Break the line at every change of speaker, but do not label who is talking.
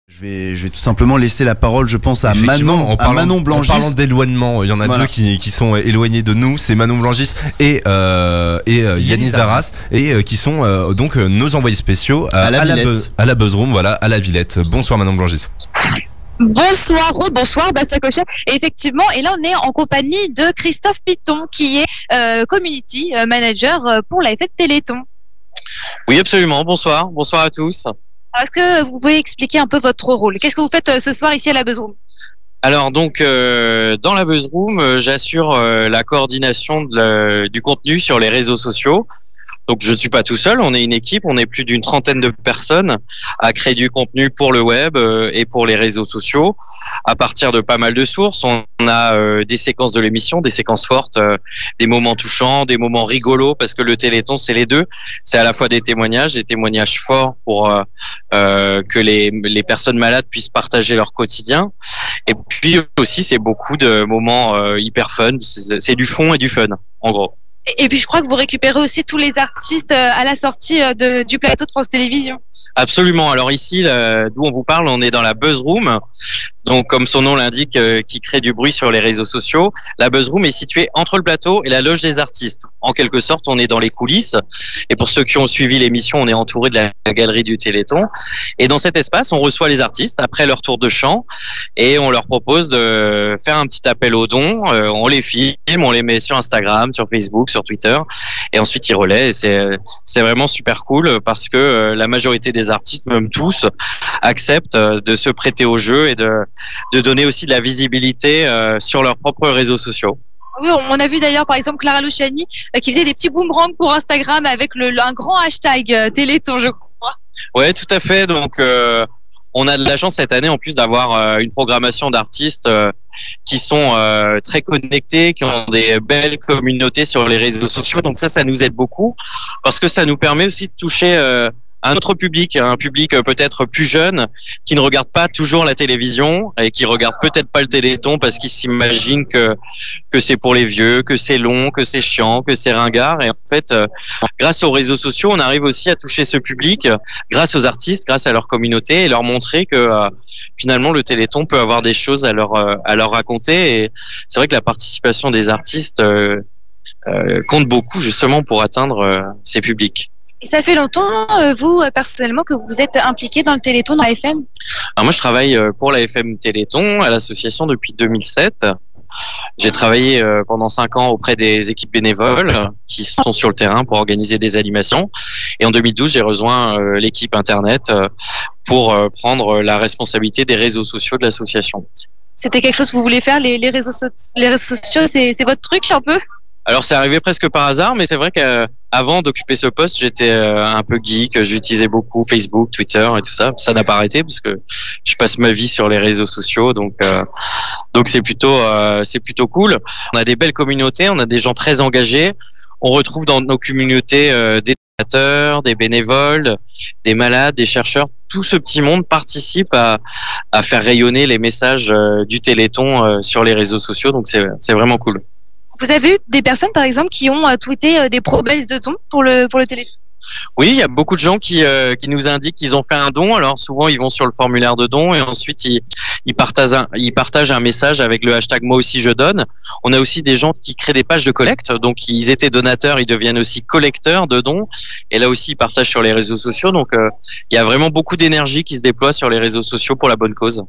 Je vais tout simplement laisser la parole, je pense, à Manon Blangis.
En parlant d'éloignement, il y en a deux qui sont éloignés de nous, c'est Manon Blangis et Yanis Darras, et qui sont donc nos envoyés spéciaux à la Buzzroom, voilà, à la Villette. Bonsoir Manon Blangis.
Bonsoir, bonsoir Bastien Cochet. Et effectivement, et là on est en compagnie de Christophe Piton, qui est Community Manager pour la FM Téléthon.
Oui, absolument. Bonsoir à tous.
Est-ce que vous pouvez expliquer un peu votre rôle? Qu'est-ce que vous faites ce soir ici à la Buzzroom?
Alors donc dans la Buzzroom, j'assure la coordination du contenu sur les réseaux sociaux. Donc je ne suis pas tout seul, on est une équipe, on est plus d'une trentaine de personnes à créer du contenu pour le web et pour les réseaux sociaux à partir de pas mal de sources. On a des séquences de l'émission, des séquences fortes, des moments touchants, des moments rigolos, parce que le Téléthon c'est les deux. C'est à la fois des témoignages forts pour que les personnes malades puissent partager leur quotidien. Et puis aussi c'est beaucoup de moments hyper fun, c'est du fond et du fun en gros.
Et puis je crois que vous récupérez aussi tous les artistes à la sortie du plateau de France Télévisions.
Absolument. Alors ici, d'où on vous parle, on est dans la Buzzroom. Donc comme son nom l'indique, qui crée du bruit sur les réseaux sociaux. La Buzzroom est située entre le plateau et la loge des artistes. En quelque sorte, on est dans les coulisses. Et pour ceux qui ont suivi l'émission, on est entouré de la galerie du Téléthon. Et dans cet espace, on reçoit les artistes après leur tour de chant et on leur propose de faire un petit appel aux dons. On les filme, on les met sur Instagram, sur Facebook, sur Twitter, et ensuite ils relaient. Et c'est vraiment super cool parce que la majorité des artistes, même tous, acceptent de se prêter au jeu et de donner aussi de la visibilité sur leurs propres réseaux sociaux.
Oui, on a vu d'ailleurs par exemple Clara Luciani qui faisait des petits boomerangs pour Instagram avec un grand hashtag Téléthon, je crois.
Ouais, tout à fait. Donc on a de la chance cette année en plus d'avoir une programmation d'artistes qui sont très connectés, qui ont des belles communautés sur les réseaux sociaux. Donc ça nous aide beaucoup parce que ça nous permet aussi de toucher un autre public, un public peut-être plus jeune, qui ne regarde pas toujours la télévision et qui regarde peut-être pas le Téléthon parce qu'il s'imagine que c'est pour les vieux, que c'est long, que c'est chiant, que c'est ringard. Et en fait, grâce aux réseaux sociaux, on arrive aussi à toucher ce public grâce aux artistes, grâce à leur communauté, et leur montrer que finalement le Téléthon peut avoir des choses à leur raconter. Et c'est vrai que la participation des artistes compte beaucoup justement pour atteindre ces publics.
Et ça fait longtemps, vous, personnellement, que vous êtes impliqué dans le Téléthon, dans la FM?
Alors moi, je travaille pour la FM Téléthon, à l'association depuis 2007. J'ai travaillé pendant 5 ans auprès des équipes bénévoles qui sont sur le terrain pour organiser des animations. Et en 2012, j'ai rejoint l'équipe Internet pour prendre la responsabilité des réseaux sociaux de l'association.
C'était quelque chose que vous voulez faire, les réseaux sociaux, c'est votre truc un peu?
Alors c'est arrivé presque par hasard, mais c'est vrai qu'avant d'occuper ce poste, j'étais un peu geek, j'utilisais beaucoup Facebook, Twitter et tout ça. Ça n'a pas arrêté parce que je passe ma vie sur les réseaux sociaux, donc c'est plutôt cool. On a des belles communautés, on a des gens très engagés. On retrouve dans nos communautés des donateurs, des bénévoles, des malades, des chercheurs. Tout ce petit monde participe à faire rayonner les messages du Téléthon sur les réseaux sociaux, donc c'est vraiment cool.
Vous avez eu des personnes, par exemple, qui ont tweeté des promesses de dons pour le Téléthon?
Oui, il y a beaucoup de gens qui nous indiquent qu'ils ont fait un don. Alors souvent, ils vont sur le formulaire de don et ensuite ils partagent un message avec le hashtag moi aussi je donne. On a aussi des gens qui créent des pages de collecte. Donc ils étaient donateurs, ils deviennent aussi collecteurs de dons. Et là aussi, ils partagent sur les réseaux sociaux. Donc il y a vraiment beaucoup d'énergie qui se déploie sur les réseaux sociaux pour la bonne cause.